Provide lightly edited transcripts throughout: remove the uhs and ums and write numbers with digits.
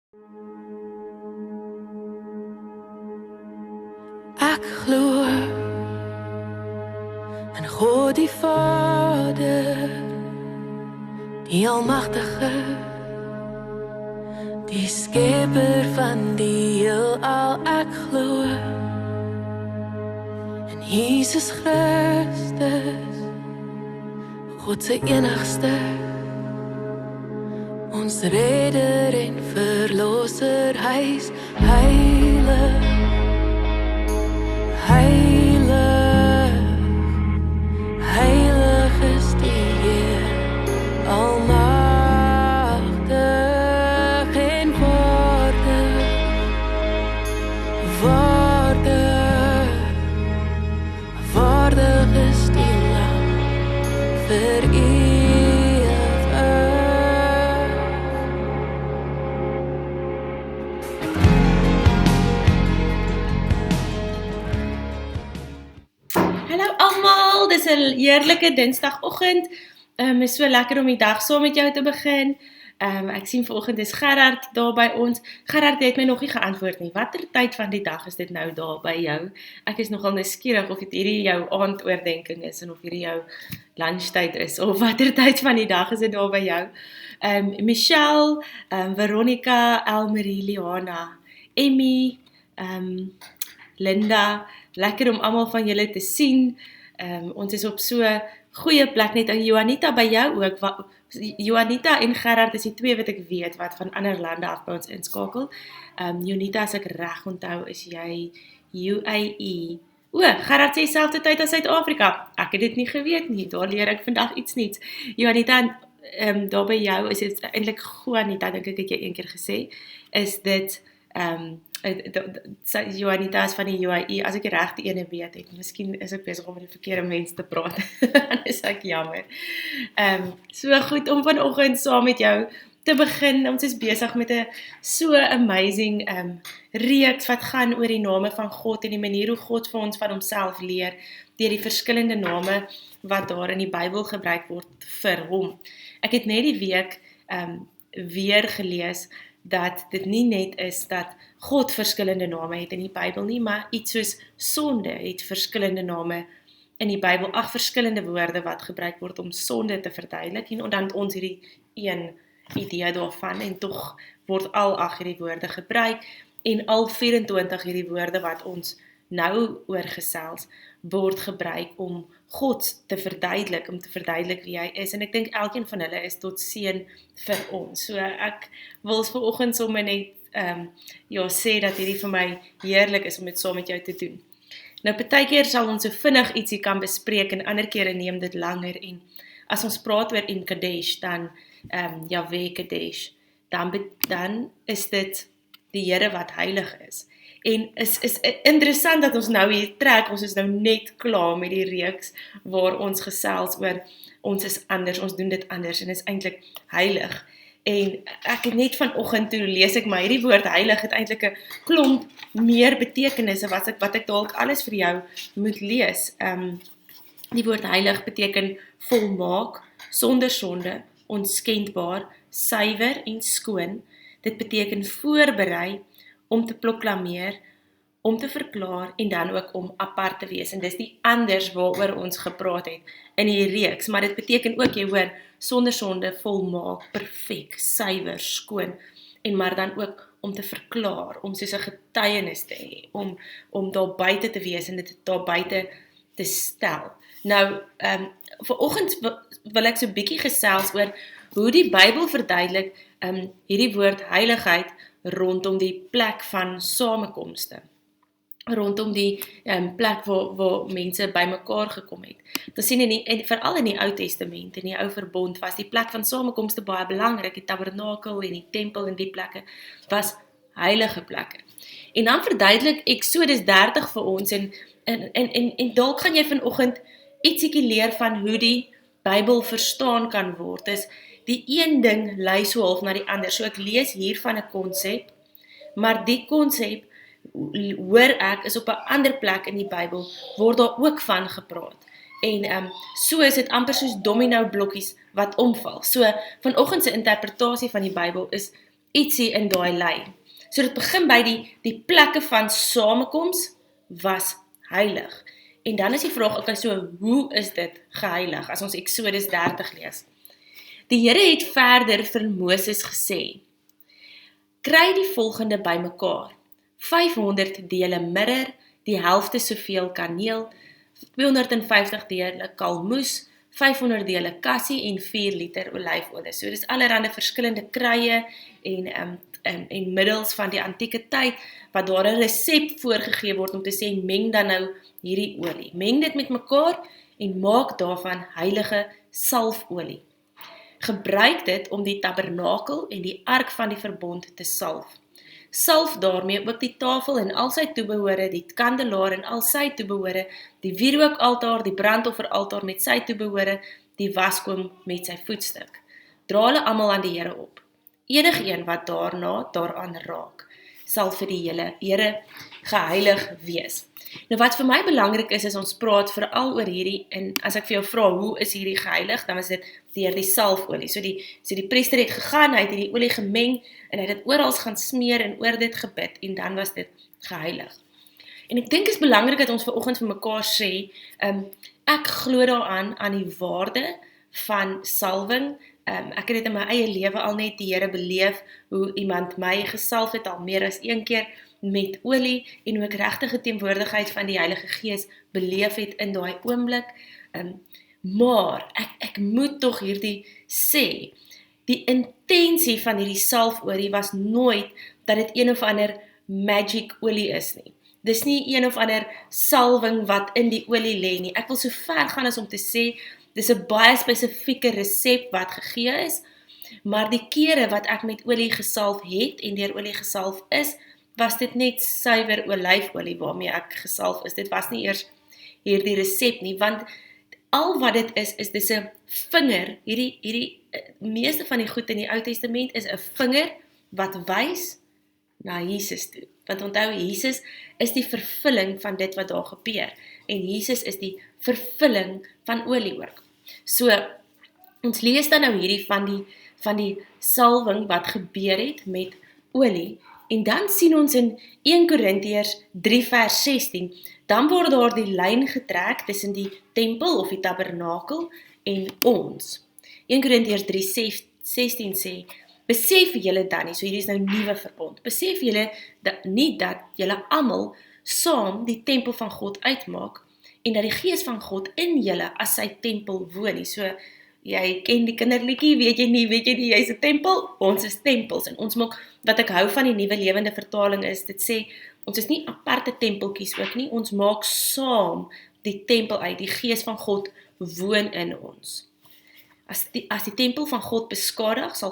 Ek glo in God die Vader, die Almagtige, die Skepper van die heelal. Ek glo in Jesus Christus, God se enigste, ons Redder en Verlosser. Hy is heilig, heilig, heilig is die Heer, almagtig en waardig, waardig, waardig is die Lam vir ewig. Hallo almal, dis 'n heerlike Dinsdagoggend. Is so lekker om die dag saam met jou te begin. Ek sien vanoggend is Gerard daar by ons. Gerard, jy het my nog nie geantwoord nie. Watter tyd van die dag is dit nou daar by jou? Ek is nogal nuuskierig of dit hierdie jou aandoordenking is en of hierdie jou lunchtyd is of watter tyd van die dag is dit daar by jou? Michelle, Veronica, Elmarie, Liana, Emmy, Linda, lekker om almal van julle te sien. Ons is op so goeie plek net. En Johanita by jou ook. Johanita en Gerard is die twee wat ek weet wat van ander lande af by ons inskakel. Johanita, as ek reg onthou, is jy UAE. Gerard sê selfde tyd as Suid-Afrika. Ek het dit nie geweet nie. Daar leer ek vandag iets nuuts. Johanita, daar by jou is dit eintlik Juanita, dink ek het jy een keer gesê. Is dit Johanita is van die UAE, as ek die regte ene weet het. Miskien is ek besig om met die verkeerde mense te praat. Dan is ek jammer. So goed om vanoggend saam met jou te begin. Ons is besig met 'n so amazing reeks wat gaan oor die name van God en die manier hoe God vir ons van homself leer deur die verskillende name wat daar in die Bybel gebruik word vir hom. Ek het net die week weer gelees dat dit nie net is dat God verskillende name het in die Bybel nie, maar iets soos sonde het verskillende name in die Bybel, 8 verskillende woorde wat gebruik word om sonde te verduidelik, en dan het ons hierdie een idee daarvan, en tog word al 8 hierdie woorde gebruik, en al 24 hierdie woorde wat ons nou oorgesels, word gebruik om God te verduidelik, om te verduidelik wie hy is, en ek dink elkeen van hulle is tot seën vir ons. So ek wil vanoggend sommer net sê dat hierdie vir my heerlik is om dit saam met jou te doen. Nou, partykeer sal ons so vinnig ietsie kan bespreek, en ander kere neem dit langer, en as ons praat oor in Kadesh, dan Yahweh Kadesh, dan is dit die Here wat heilig is. En is interessant dat ons nou hier trek, ons is nou net klaar met die reeks waar ons gesels oor ons is anders, ons doen dit anders en is eintlik heilig. En ek het net vanoggend toe lees ek maar hierdie woord heilig het eintlik 'n klomp meer betekenisse wat ek dalk alles vir jou moet lees. Die woord heilig beteken volmaak, sonder sonde, onskendbaar, suiwer en skoon. Dit beteken voorberei, om te proklameer, om te verklaar en dan ook om apart te wees. En dis die anders waaroor ons gepraat het in die reeks, maar dit beteken ook, jy hoor, sonder sonde, volmaak, perfek, suiwer, skoon, en maar dan ook om te verklaar, om soos 'n getuienis te hê, om daar buite te wees en dit daar buite te stel. Nou, vanoggend wil ek so 'n bietjie gesels oor hoe die Bybel verduidelik hierdie woord heiligheid rondom die plek van samekomste, rondom die plek waar mense bymekaar gekom het. Ons sien veral in die Ou Testament, in die Ou Verbond, was die plek van samekomste baie belangrik, die tabernakel en die tempel en die plekke was heilige plekke. En dan verduidelik Eksodus 30 vir ons, en dalk gaan jy vanoggend ietsiekie leer van hoe die Bybel verstaan kan word. Is die een ding lei so half na die ander. So ek lees hier van 'n konsep, maar die konsep, hoor ek, is op 'n ander plek in die Bybel, word daar ook van gepraat. En so is dit amper soos domino blokkies wat omval. So vanoggend se interpretasie van die Bybel is ietsie in daai lyn. So dit begin by die plekke van samekoms was heilig. En dan is die vraag, okay, so hoe is dit geheilig as ons Exodus 30 lees? Die Here het verder vir Moses gesê, kry die volgende bymekaar, 500 dele mirre, die helfte soveel kaneel, 250 dele kalmoes, 500 dele kassie en 4 liter olyfolie. So dis allerhande verskillende krye en middels van die antieke tyd, wat daar 'n resep voorgegee word om te sê, meng dan nou hierdie olie. Meng dit met mekaar en maak daarvan heilige salfolie. Gebruik dit om die tabernakel en die ark van die verbond te salf. Salf daarmee ook die tafel en al sy toebehore, die kandelaar en al sy toebehore, die wierookaltaar, die brandofferaltaar met sy toebehore, die waskom met sy voetstuk. Dra hulle almal aan die Here op. Enigeen wat daaraan raak, sal vir die Here geheilig wees. Nou wat vir my belangrik is ons praat veral oor hierdie, en as ek vir jou vra, hoe is hierdie geheilig, dan is dit deur die salfolie. So die priester het gegaan, hy het hierdie olie gemeng, en hy het dit oral gaan smeer en oor dit gebid, en dan was dit geheilig. En ek dink is belangrik dat ons vanoggend vir mekaar sê, ek glo daaraan aan die waarde van salwing. Ek het dit in my eie lewe al net die Here beleef, hoe iemand my gesalf het al meer as een keer met olie, en hoe ek regtige teenwoordigheid van die Heilige Gees beleef het in daai oomblik. Maar ek moet tog hierdie sê, die intensie van hierdie salfolie was nooit dat dit een of ander magic olie is nie. Dis nie een of ander salwing wat in die olie lê nie. Ek wil so ver gaan as om te sê, dis 'n baie spesifieke resep wat gegee is, maar die kere wat ek met olie gesalf het en deur olie gesalf is, was dit net suiwer olyfolie waarmee ek gesalf is. Dit was nie eers hierdie resep nie, want al wat dit is dis 'n vinger. Hierdie meeste van die goed in die Ou Testament is 'n vinger wat wys na Jesus toe. Want onthou, Jesus is die vervulling van dit wat daar gebeur. En Jesus is die vervulling van olie ook. So, ons lees dan nou hierdie van die salwing wat gebeur het met olie. En dan sien ons in 1 Korintiërs 3 vers 16, dan word daar die lyn getrek tussen die tempel of die tabernakel en ons. 1 Korintiërs 3:16 sê, besef julle dan nie, so hierdie is nou nuwe verbond, besef julle nie dat julle almal saam die tempel van God uitmaak, en dat die Gees van God in julle as sy tempel woon nie. So, jy ken die kinderliedjie, weet jy nie, jy's 'n tempel, ons is tempels, en ons maak, wat ek hou van die nuwe lewende vertaling is, dit sê, ons is nie aparte tempeltjies ook nie, ons maak saam die tempel uit, die Gees van God woon in ons. As die tempel van God beskadig, sal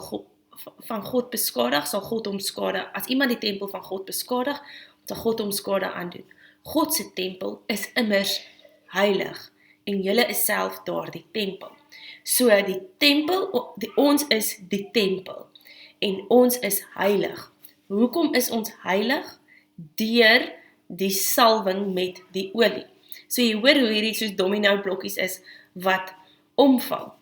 God hom skade. As iemand die tempel van God beskadig, sal God hom skade aandoen. God se tempel is immers heilig, en julle is self daardie tempel. So die tempel, ons is die tempel, en ons is heilig. Hoekom is ons heilig? Deur die salwing met die olie. So jy hoor hoe hierdie soos domino blokkies is, wat omval.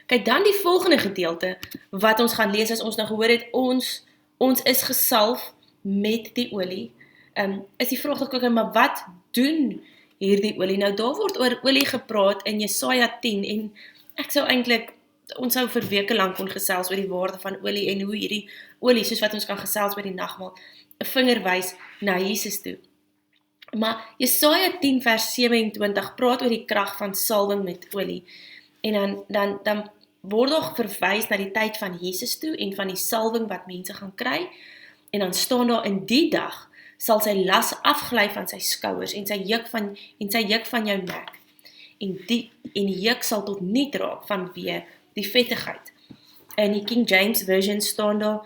Kyk, dan die volgende gedeelte, wat ons gaan lees, as ons nou gehoor het, ons is gesalf met die olie, is die vraag dat ek, maar wat doen hierdie olie? Nou, daar word oor olie gepraat in Jesaja 10, en ek sou eintlik, ons sou vir weke lank kon gesels oor die waarde van olie, en hoe hierdie olie, soos wat ons kan gesels by die nagmaal, 'n vinger wys na Jesus toe. Maar Jesaja 10 vers 27 praat oor die krag van salwing met olie, en dan word daar verwys na die tyd van Jesus toe, en van die salwing wat mense gaan kry, en dan staan daar, in die dag sal sy las afgly van sy skouers, en sy juk van jou nek, en die juk sal tot niet raak vanweë die vettigheid. In die King James Version staan daar,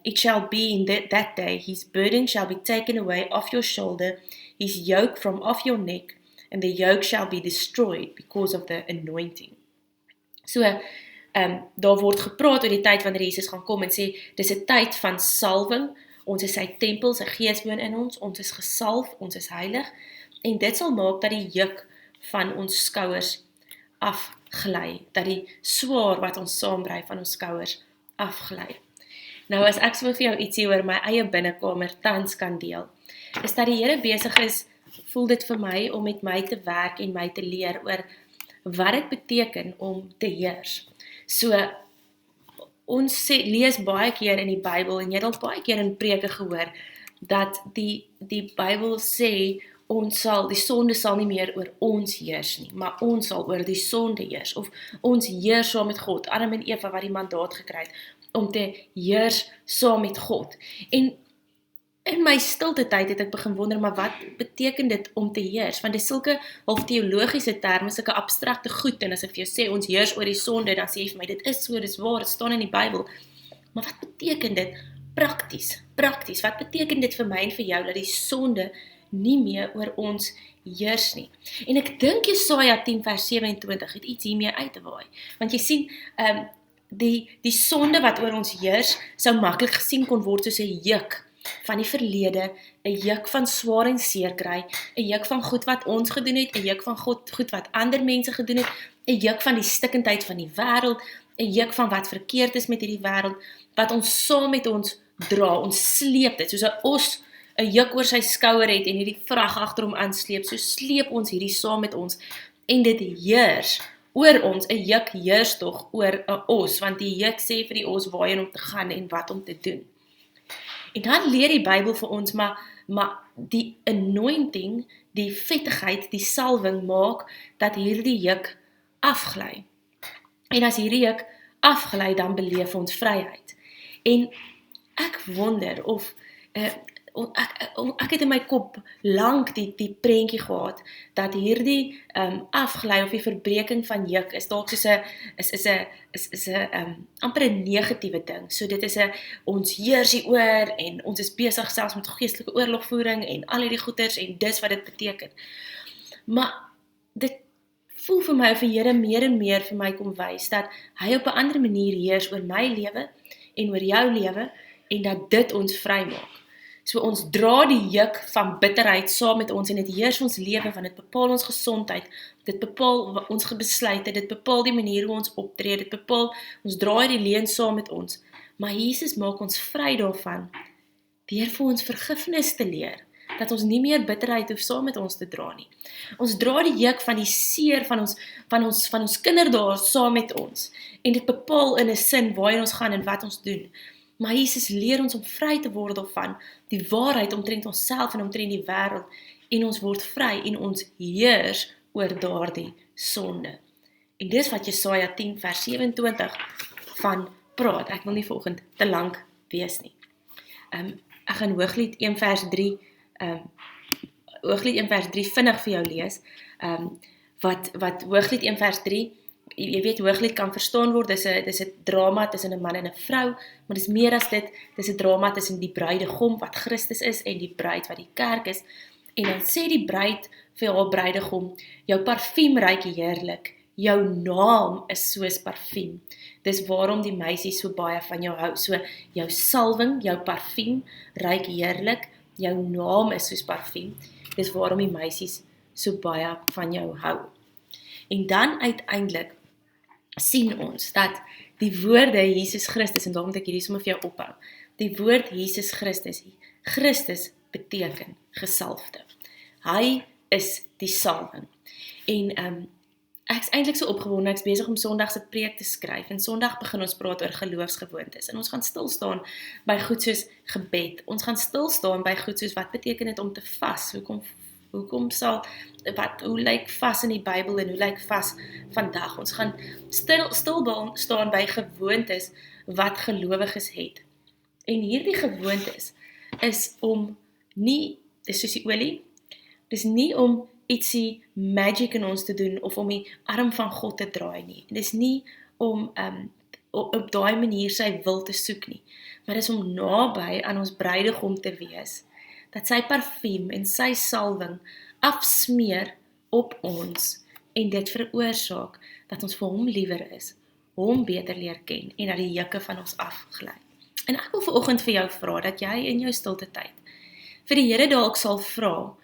it shall be in that day, his burden shall be taken away off your shoulder, his yoke from off your neck, and the yoke shall be destroyed because of the anointing. So, daar word gepraat oor die tyd wanneer Jesus gaan kom en sê, dis 'n tyd van salwing, ons is sy tempel, sy Gees woon in ons is gesalf, ons is heilig, en dit sal maak dat die juk van ons skouers afgly, dat die swaar wat ons saambly van ons skouers afgly. Nou as ek so vir jou ietsie oor my eie binnekamer tans kan deel, is dat die Here besig is, voel dit vir my, om met my te werk en my te leer oor wat dit beteken om te heers. So, ons lees baie keer in die Bybel, en jy het al baie keer in preke gehoor, dat die Bybel sê, die sonde sal nie meer oor ons heers nie, maar ons sal oor die sonde heers, of ons heers saam met God, Adam en Eva wat die mandaat gekry het, om te heers saam met God. En in my stilte tyd het ek begin wonder, maar wat beteken dit om te heers? Want dit is sulke half teologiese terme, sulke abstrakte goed, en as ek vir jou sê, ons heers oor die sonde, dan sê jy vir my, dit is so, dit is waar, dit staan in die Bybel. Maar wat beteken dit prakties? Wat beteken dit vir my en vir jou, dat die sonde nie meer oor ons heers nie? En ek dink Jesaja 10 vers 27 het iets hiermee uit te waai. Want jy sien, die sonde wat oor ons heers, sou maklik gesien kon word soos 'n juk van die verlede, 'n juk van swaar en seer kry, 'n juk van goed wat ons gedoen het, 'n juk van goed wat ander mense gedoen het, 'n juk van die stikkendheid van die wêreld, 'n juk van wat verkeerd is met hierdie wêreld, wat ons saam met ons dra, ons sleep dit, soos 'n os 'n juk oor sy skouer het en hierdie vrag agter hom aansleep, so sleep ons hierdie saam met ons, en dit heers oor ons. 'n juk heers tog oor 'n os, want die juk sê vir die os waarheen om te gaan en wat om te doen. En dan leer die Bybel vir ons, maar die anointing, die vettigheid, die salwing maak, dat hierdie juk afgly. En as hierdie juk afgly, dan beleef ons vryheid. En ek wonder of, ek het in my kop lank die prentjie gehad, dat hierdie afgly of die verbreking van juk is dalk soos 'n amper 'n negatiewe ding. So dit is ons heers hieroor en ons is besig selfs met geestelike oorlogvoering en al hierdie goeters en dis wat dit beteken. Maar dit voel vir my of die Here meer en meer vir my kom wys dat hy op 'n ander manier heers oor my lewe en oor jou lewe en dat dit ons vry maak. So ons dra die juk van bitterheid saam met ons en dit heers ons lewe, want dit bepaal ons gesondheid, dit bepaal ons besluite, dit bepaal die manier hoe ons optree, dit bepaal, ons dra die leuen saam met ons. Maar Jesus maak ons vry daarvan, deur vir ons vergifnis te leer, dat ons nie meer bitterheid hoef saam met ons te dra nie. Ons dra die juk van die seer van ons kinderdae saam met ons, en dit bepaal in 'n sin waarheen ons gaan en wat ons doen. Maar Jesus leer ons om vry te word van die waarheid omtrent onsself en omtrent die wêreld, en ons word vry en ons heers oor daardie sonde. En dis wat Jesaja 10 vers 27 van praat. Ek wil nie vanoggend te lank wees nie. Ek gaan Hooglied 1 vers 3 vinnig vir jou lees. Wat Hooglied 1 vers 3, jy weet, Hooglied kan verstaan word, dis 'n drama tussen 'n man en 'n vrou, maar dis meer as dit, dis 'n drama tussen die bruidegom wat Christus is en die bruid wat die kerk is. En dan sê die bruid vir haar bruidegom, jou parfuum ruik heerlik, jou naam is soos parfuum. Dis waarom die meisie so baie van jou hou. So jou salwing, jou parfuum ruik heerlik, jou naam is soos parfuum. Dis waarom die meisies so baie van jou hou. En dan uiteindelik sien ons dat die woorde Jesus Christus, en daarom moet ek hierdie sommer vir jou ophou, die woord Jesus Christus beteken gesalfde. Hy is die salwing. En ek is eintlik so opgewonde, ek is besig om Sondag se preek te skryf, en Sondag begin ons praat oor geloofsgewoontes, en ons gaan stil staan by goed soos gebed, ons gaan stil staan by goed soos wat beteken dit om te vas, hoe lyk vas in die Bybel en hoe lyk vas vandag. Ons gaan stil staan by gewoontes wat gelowiges het. En hierdie gewoontes is om nie, dis soos die olie, dis nie om ietsie magic in ons te doen of om die arm van God te draai nie. Dis nie om op daai manier sy wil te soek nie, maar dis om naby aan ons bruidegom te wees, dat sy parfuum en sy salwing afsmeer op ons en dit veroorsaak dat ons vir hom liewer is, hom beter leer ken en dat die jukke van ons afgly. En ek wil vanoggend vir jou vra dat jy in jou stilte tyd vir die Here dalk sal vra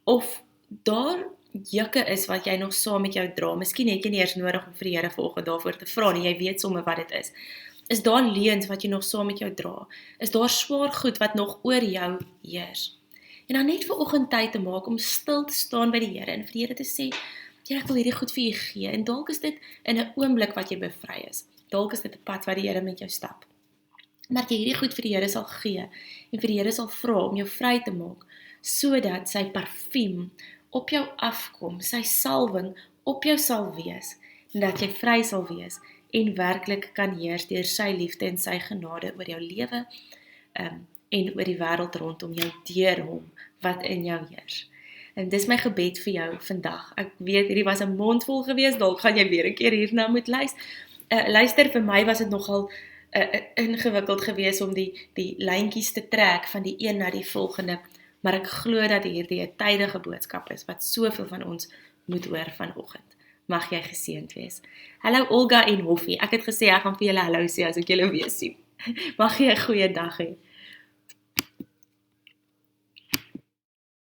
of daar jukke is wat jy nog saam met jou dra. Miskien het jy nie eers nodig om vir die Here vanoggend daarvoor te vra nie, jy weet sommer wat dit is. Is daar leuns wat jy nog saam met jou dra? Is daar swaar goed wat nog oor jou heers? En dan net vir oggend tyd te maak om stil te staan by die Here en vir die Here te sê, Here, ek wil hierdie goed vir U gee. En dalk is dit in 'n oomblik wat jy bevry is. Dalk is dit 'n pad wat die Here met jou stap. Maar jy hierdie goed vir die Here sal gee en vir die Here sal vra om jou vry te maak, sodat sy parfuum op jou afkom, sy salwing op jou sal wees, en dat jy vry sal wees en werklik kan heers deur sy liefde en sy genade oor jou lewe en oor die wêreld rondom jou deur hom wat in jou heers. En dis my gebed vir jou vandag. Ek weet hierdie was 'n mondvol geweest, dalk gaan jy weer 'n keer hierna moet luister. Vir my was dit nogal ingewikkeld geweest om die lyntjies te trek van die een na die volgende, maar ek glo dat hierdie 'n tydige boodskap is wat soveel van ons moet hoor vanoggend. Mag jy geseënd wees. Hallo Olga en Hoffie. Ek het gesê ek gaan vir julle hallo sê as ek julle weer sien. Mag jy 'n goeie dag hê.